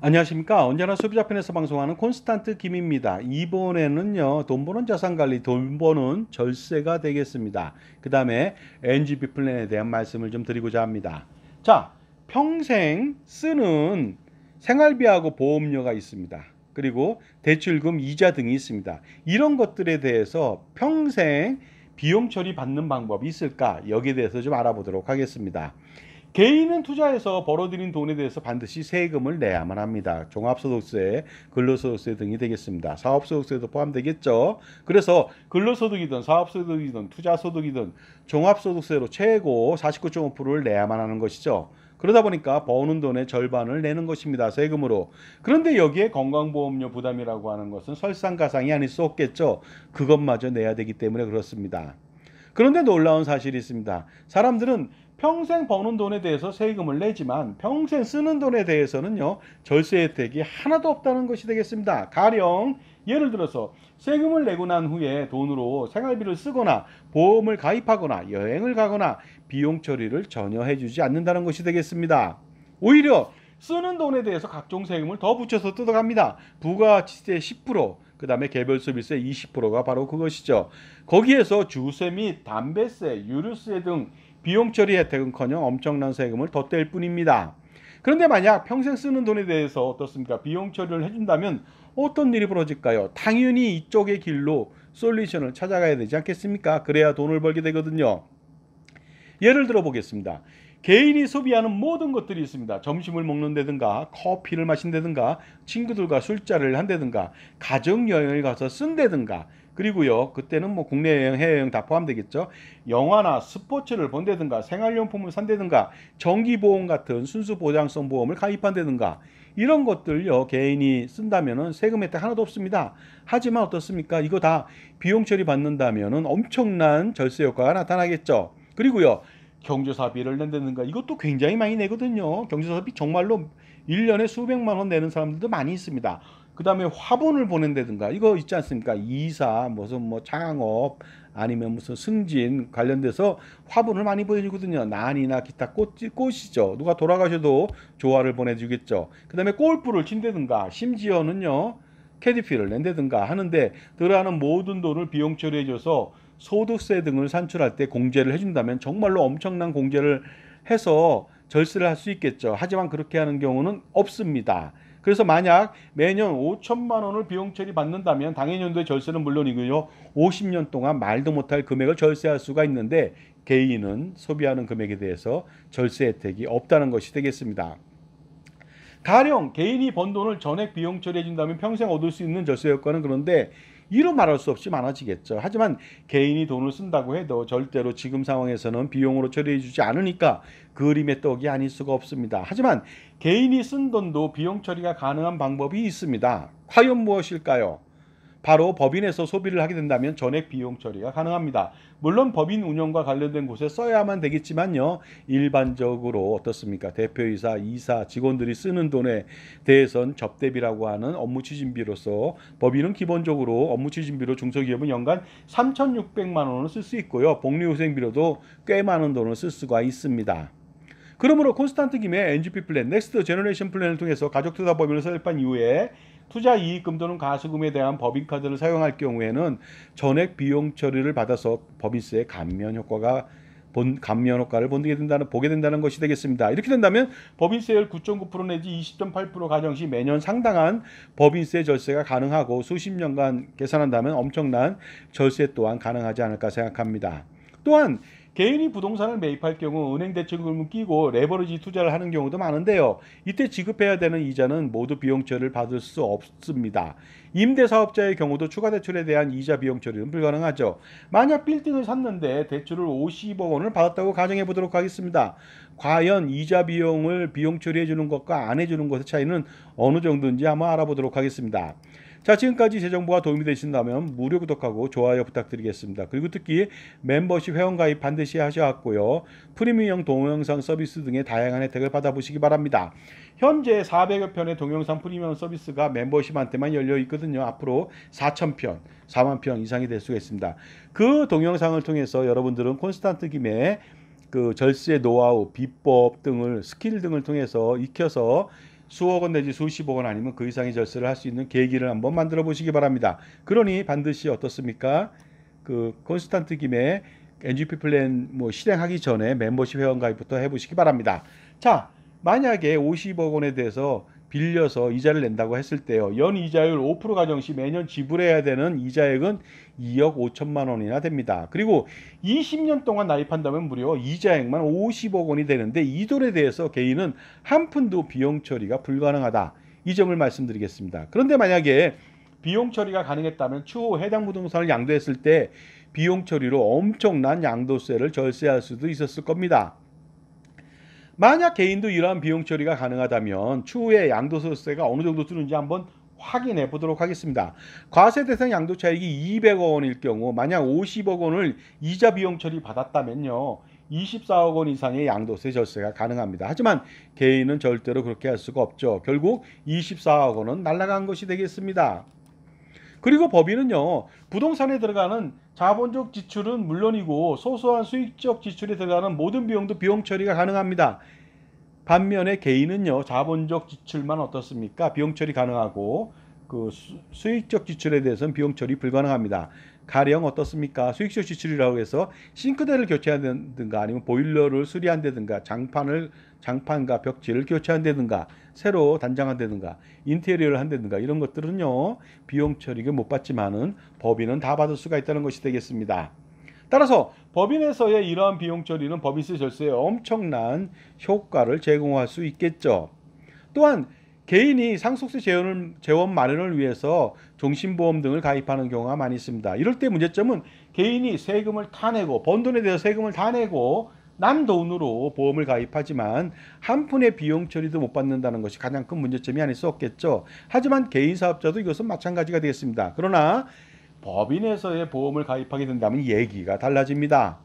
안녕하십니까. 언제나 소비자편에서 방송하는 콘스탄트 김입니다. 이번에는요, 돈 버는 자산관리, 돈 버는 절세가 되겠습니다. 그 다음에 NGP 플랜에 대한 말씀을 좀 드리고자 합니다. 자, 평생 쓰는 생활비하고 보험료가 있습니다. 그리고 대출금, 이자 등이 있습니다. 이런 것들에 대해서 평생 비용 처리 받는 방법이 있을까? 여기에 대해서 좀 알아보도록 하겠습니다. 개인은 투자해서 벌어들인 돈에 대해서 반드시 세금을 내야만 합니다. 종합소득세, 근로소득세 등이 되겠습니다. 사업소득세도 포함되겠죠. 그래서 근로소득이든 사업소득이든 투자소득이든 종합소득세로 최고 49.5%를 내야만 하는 것이죠. 그러다 보니까 버는 돈의 절반을 내는 것입니다. 세금으로. 그런데 여기에 건강보험료 부담이라고 하는 것은 설상가상이 아닐 수 없겠죠. 그것마저 내야 되기 때문에 그렇습니다. 그런데 놀라운 사실이 있습니다. 사람들은 평생 버는 돈에 대해서 세금을 내지만 평생 쓰는 돈에 대해서는요, 절세 혜택이 하나도 없다는 것이 되겠습니다. 가령 예를 들어서 세금을 내고 난 후에 돈으로 생활비를 쓰거나 보험을 가입하거나 여행을 가거나 비용 처리를 전혀 해주지 않는다는 것이 되겠습니다. 오히려 쓰는 돈에 대해서 각종 세금을 더 붙여서 뜯어갑니다. 부가가치세 10%, 그 다음에 개별소비세 20%가 바로 그것이죠. 거기에서 주세 및 담배세, 유류세 등 비용 처리 혜택은커녕 엄청난 세금을 더 뗄 뿐입니다. 그런데 만약 평생 쓰는 돈에 대해서 어떻습니까? 비용 처리를 해준다면 어떤 일이 벌어질까요? 당연히 이쪽의 길로 솔루션을 찾아가야 되지 않겠습니까? 그래야 돈을 벌게 되거든요. 예를 들어 보겠습니다. 개인이 소비하는 모든 것들이 있습니다. 점심을 먹는다든가 커피를 마신다든가 친구들과 술자리를 한다든가 가족여행을 가서 쓴다든가 그리고요, 그때는 뭐 국내 여행, 해외여행 다 포함되겠죠. 영화나 스포츠를 본다든가 생활용품을 산다든가 정기보험 같은 순수보장성 보험을 가입한다든가 이런 것들요, 개인이 쓴다면은 세금 혜택 하나도 없습니다. 하지만 어떻습니까? 이거 다 비용 처리 받는다면은 엄청난 절세 효과가 나타나겠죠. 그리고요, 경조사비를 낸다든가 이것도 굉장히 많이 내거든요. 경조사비 정말로 1년에 수백만 원 내는 사람들도 많이 있습니다. 그 다음에 화분을 보낸다든가 이거 있지 않습니까? 이사, 무슨 뭐 창업 아니면 무슨 승진 관련돼서 화분을 많이 보내주거든요. 난이나 기타 꽃이죠. 누가 돌아가셔도 조화를 보내주겠죠. 그 다음에 골프를 친다든가 심지어는요, 캐디피를 낸다든가 하는데 들어가는 모든 돈을 비용 처리해줘서 소득세 등을 산출할 때 공제를 해준다면 정말로 엄청난 공제를 해서 절세를 할 수 있겠죠. 하지만 그렇게 하는 경우는 없습니다. 그래서 만약 매년 5천만 원을 비용 처리 받는다면 당해년도의 절세는 물론이고요, 50년 동안 말도 못할 금액을 절세할 수가 있는데 개인은 소비하는 금액에 대해서 절세 혜택이 없다는 것이 되겠습니다. 가령 개인이 번 돈을 전액 비용 처리해 준다면 평생 얻을 수 있는 절세 효과는 그런데 이루 말할 수 없이 많아지겠죠. 하지만 개인이 돈을 쓴다고 해도 절대로 지금 상황에서는 비용으로 처리해 주지 않으니까 그림의 떡이 아닐 수가 없습니다. 하지만 개인이 쓴 돈도 비용 처리가 가능한 방법이 있습니다. 과연 무엇일까요? 바로 법인에서 소비를 하게 된다면 전액 비용 처리가 가능합니다. 물론 법인 운영과 관련된 곳에 써야만 되겠지만요, 일반적으로 어떻습니까? 대표이사, 이사, 직원들이 쓰는 돈에 대해선 접대비라고 하는 업무 추진비로서 법인은 기본적으로 업무 추진비로 중소기업은 연간 3,600만 원을 쓸 수 있고요, 복리후생비로도 꽤 많은 돈을 쓸 수가 있습니다. 그러므로 콘스탄트 김의 NGP 플랜, 넥스트 제너레이션 플랜을 통해서 가족투자법인을 설립한 이후에 투자 이익금 또는 가수금에 대한 법인카드를 사용할 경우에는 전액 비용 처리를 받아서 법인세 감면 효과를 보게 된다는 것이 되겠습니다. 이렇게 된다면 법인세율 9.9% 내지 20.8% 가정 시 매년 상당한 법인세 절세가 가능하고 수십 년간 계산한다면 엄청난 절세 또한 가능하지 않을까 생각합니다. 또한 개인이 부동산을 매입할 경우 은행 대출금을 끼고 레버리지 투자를 하는 경우도 많은데요, 이때 지급해야 되는 이자는 모두 비용 처리를 받을 수 없습니다. 임대사업자의 경우도 추가 대출에 대한 이자 비용 처리는 불가능하죠. 만약 빌딩을 샀는데 대출을 50억 원을 받았다고 가정해 보도록 하겠습니다. 과연 이자 비용을 비용 처리해 주는 것과 안 해주는 것의 차이는 어느 정도인지 한번 알아보도록 하겠습니다. 자, 지금까지 제 정보가 도움이 되신다면 무료 구독하고 좋아요 부탁드리겠습니다. 그리고 특히 멤버십 회원가입 반드시 하셔야하고요, 프리미엄 동영상 서비스 등의 다양한 혜택을 받아보시기 바랍니다. 현재 400여 편의 동영상 프리미엄 서비스가 멤버십한테만 열려 있거든요. 앞으로 4,000편, 4만 편 이상이 될 수가 있습니다. 그 동영상을 통해서 여러분들은 콘스탄트 김의 그 절세 노하우, 비법 등을 스킬 등을 통해서 익혀서 수억 원 내지 수십억 원 아니면 그 이상의 절세를 할 수 있는 계기를 한번 만들어 보시기 바랍니다. 그러니 반드시 어떻습니까? 그 콘스탄트 김의 NGP 플랜 뭐 실행하기 전에 멤버십 회원 가입부터 해보시기 바랍니다. 자, 만약에 50억 원에 대해서 빌려서 이자를 낸다고 했을 때요. 연 이자율 5% 가정 시 매년 지불해야 되는 이자액은 2억 5천만 원이나 됩니다. 그리고 20년 동안 납입한다면 무려 이자액만 50억 원이 되는데 이 돈에 대해서 개인은 한 푼도 비용 처리가 불가능하다. 이 점을 말씀드리겠습니다. 그런데 만약에 비용 처리가 가능했다면 추후 해당 부동산을 양도했을 때 비용 처리로 엄청난 양도세를 절세할 수도 있었을 겁니다. 만약 개인도 이러한 비용 처리가 가능하다면 추후에 양도소득세가 어느 정도 뜨는지 한번 확인해 보도록 하겠습니다. 과세 대상 양도 차익이 200억 원일 경우 만약 50억 원을 이자 비용 처리 받았다면요. 24억 원 이상의 양도세 절세가 가능합니다. 하지만 개인은 절대로 그렇게 할 수가 없죠. 결국 24억 원은 날아간 것이 되겠습니다. 그리고 법인은요. 부동산에 들어가는 자본적 지출은 물론이고 소소한 수익적 지출에 들어가는 모든 비용도 비용 처리가 가능합니다. 반면에 개인은요. 자본적 지출만 어떻습니까? 비용 처리 가능하고 그 수익적 지출에 대해서는 비용 처리 불가능합니다. 가령 어떻습니까? 수익적 지출이라고 해서 싱크대를 교체한다든가 아니면 보일러를 수리한다든가 장판과 벽지를 교체한다든가 새로 단장한다든가 인테리어를 한다든가 이런 것들은요. 비용 처리가 못 받지만은 법인은 다 받을 수가 있다는 것이 되겠습니다. 따라서 법인에서의 이러한 비용 처리는 법인세 절세에 엄청난 효과를 제공할 수 있겠죠. 또한 개인이 상속세 재원 마련을 위해서 종신보험 등을 가입하는 경우가 많이 있습니다. 이럴 때 문제점은 개인이 세금을 다 내고 번 돈에 대해서 세금을 다 내고 난 돈으로 보험을 가입하지만 한 푼의 비용 처리도 못 받는다는 것이 가장 큰 문제점이 아닐 수 없겠죠. 하지만 개인 사업자도 이것은 마찬가지가 되겠습니다. 그러나 법인에서의 보험을 가입하게 된다면 얘기가 달라집니다.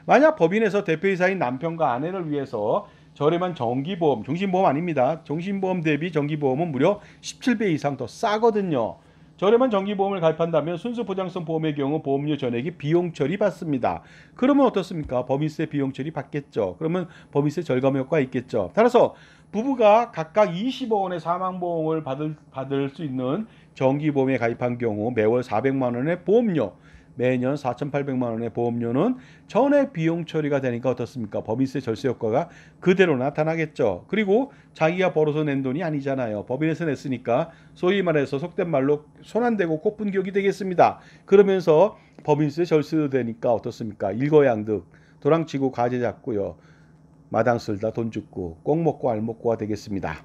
만약 법인에서 대표이사인 남편과 아내를 위해서 저렴한 정기보험, 종신보험 아닙니다. 종신보험 대비 정기보험은 무려 17배 이상 더 싸거든요. 저렴한 정기보험을 가입한다면 순수 보장성 보험의 경우 보험료 전액이 비용 처리 받습니다. 그러면 어떻습니까? 법인세 비용 처리 받겠죠. 그러면 법인세 절감 효과가 있겠죠. 따라서 부부가 각각 20억 원의 사망보험을 받을 수 있는 정기보험에 가입한 경우 매월 400만 원의 보험료, 매년 4,800만 원의 보험료는 전액 비용 처리가 되니까 어떻습니까? 법인세 절세 효과가 그대로 나타나겠죠. 그리고 자기가 벌어서 낸 돈이 아니잖아요. 법인에서 냈으니까 소위 말해서 속된 말로 손 안 대고 코푼 기억이 되겠습니다. 그러면서 법인세 절세도 되니까 어떻습니까? 일거양득 도랑치고 가재 잡고요. 마당 쓸다 돈 죽고 꼭 먹고 알 먹고가 되겠습니다.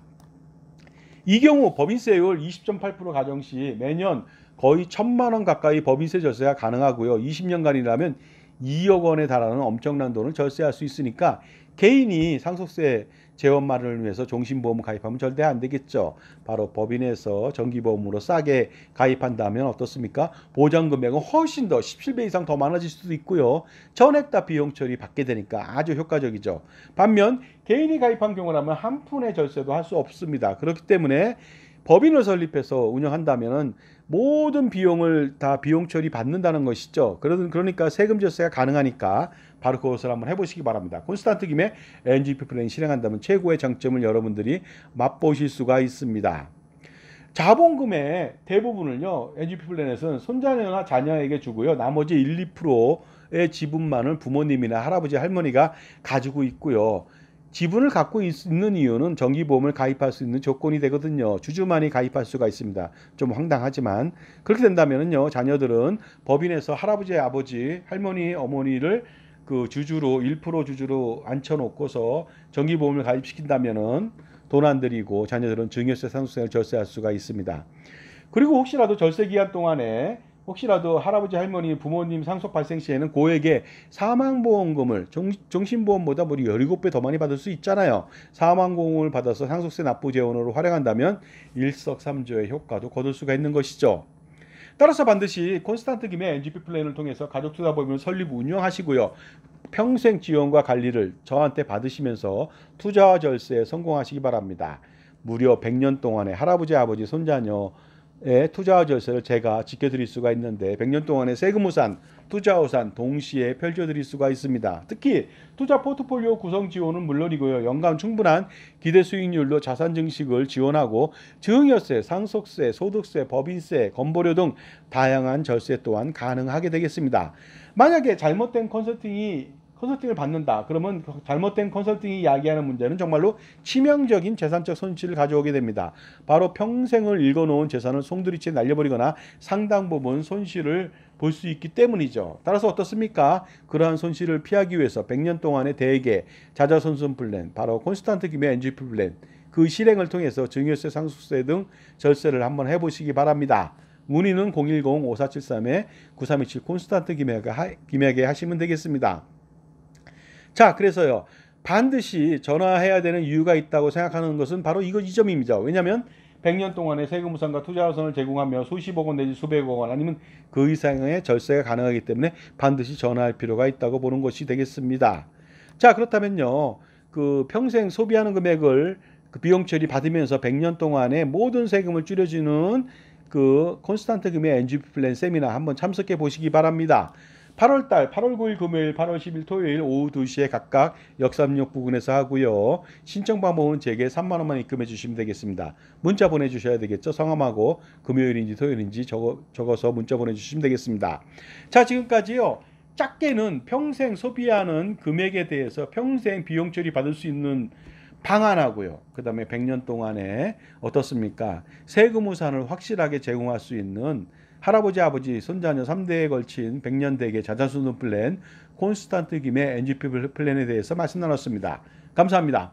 이 경우 법인세율 20.8% 가정 시 매년 거의 1,000만 원 가까이 법인세 절세가 가능하고요. 20년간이라면 2억 원에 달하는 엄청난 돈을 절세할 수 있으니까 개인이 상속세 재원 마련을 위해서 종신보험 가입하면 절대 안 되겠죠. 바로 법인에서 정기보험으로 싸게 가입한다면 어떻습니까? 보장 금액은 훨씬 더 17배 이상 더 많아질 수도 있고요. 전액 다 비용 처리 받게 되니까 아주 효과적이죠. 반면 개인이 가입한 경우라면 한 푼의 절세도 할 수 없습니다. 그렇기 때문에 법인을 설립해서 운영한다면 모든 비용을 다 비용 처리 받는다는 것이죠. 그러니까 세금 절세가 가능하니까 바로 그것을 한번 해보시기 바랍니다. 콘스탄트 김의 NGP 플랜 실행한다면 최고의 장점을 여러분들이 맛보실 수가 있습니다. 자본금의 대부분을요. NGP 플랜에서는 손자녀나 자녀에게 주고요. 나머지 1, 2%의 지분만을 부모님이나 할아버지, 할머니가 가지고 있고요. 지분을 갖고 있는 이유는 정기보험을 가입할 수 있는 조건이 되거든요. 주주만이 가입할 수가 있습니다. 좀 황당하지만 그렇게 된다면요, 자녀들은 법인에서 할아버지, 아버지, 할머니, 어머니를 그 주주로 1% 주주로 앉혀놓고서 정기보험을 가입시킨다면은 돈 안 들이고 자녀들은 증여세, 상속세를 절세할 수가 있습니다. 그리고 혹시라도 절세 기간 동안에 혹시라도 할아버지, 할머니, 부모님 상속 발생 시에는 고액의 사망보험금을 종신보험보다 무려 17배 더 많이 받을 수 있잖아요. 사망보험을 받아서 상속세 납부 재원으로 활용한다면 일석삼조의 효과도 거둘 수가 있는 것이죠. 따라서 반드시 콘스탄트 김의 NGP 플랜을 통해서 가족투자법인을 설립 운영하시고요. 평생 지원과 관리를 저한테 받으시면서 투자와 절세에 성공하시기 바랍니다. 무려 100년 동안의 할아버지, 아버지, 손자녀 투자와 절세를 제가 지켜드릴 수가 있는데 100년 동안의 세금 우산, 투자 우산 동시에 펼쳐드릴 수가 있습니다. 특히 투자 포트폴리오 구성 지원은 물론이고요. 연간 충분한 기대 수익률로 자산 증식을 지원하고 증여세, 상속세, 소득세, 법인세, 건보료 등 다양한 절세 또한 가능하게 되겠습니다. 만약에 잘못된 컨설팅을 받는다. 그러면 잘못된 컨설팅이 야기하는 문제는 정말로 치명적인 재산적 손실을 가져오게 됩니다. 바로 평생을 읽어놓은 재산을 송두리째 날려버리거나 상당 부분 손실을 볼 수 있기 때문이죠. 따라서 어떻습니까? 그러한 손실을 피하기 위해서 100년 동안의 대개 자자손손 플랜, 바로 콘스탄트 김의 NGP 플랜, 그 실행을 통해서 증여세, 상속세 등 절세를 한번 해보시기 바랍니다. 문의는 010-5473-9327 콘스탄트 김에게 하시면 되겠습니다. 자, 그래서요. 반드시 전화해야 되는 이유가 있다고 생각하는 것은 바로 이 점입니다. 왜냐하면 100년 동안의 세금 우산과 투자 우산을 제공하며 수십억 원 내지 수백억 원 아니면 그 이상의 절세가 가능하기 때문에 반드시 전화할 필요가 있다고 보는 것이 되겠습니다. 자, 그렇다면요. 그 평생 소비하는 금액을 그 비용 처리 받으면서 100년 동안의 모든 세금을 줄여주는 그 콘스탄트 금의 NGP 플랜 세미나 한번 참석해 보시기 바랍니다. 8월 9일 금요일, 8월 10일 토요일 오후 2시에 각각 역삼역 부근에서 하고요. 신청 방법은 제게 3만 원만 입금해 주시면 되겠습니다. 문자 보내주셔야 되겠죠. 성함하고 금요일인지 토요일인지 적어서 문자 보내주시면 되겠습니다. 자, 지금까지요. 작게는 평생 소비하는 금액에 대해서 평생 비용 처리 받을 수 있는 방안하고요. 그 다음에 100년 동안에 어떻습니까? 세금 우산을 확실하게 제공할 수 있는 할아버지, 아버지, 손자녀 3대에 걸친 100년 대계 자산순환 플랜 콘스탄트 김의 NGP 플랜에 대해서 말씀 나눴습니다. 감사합니다.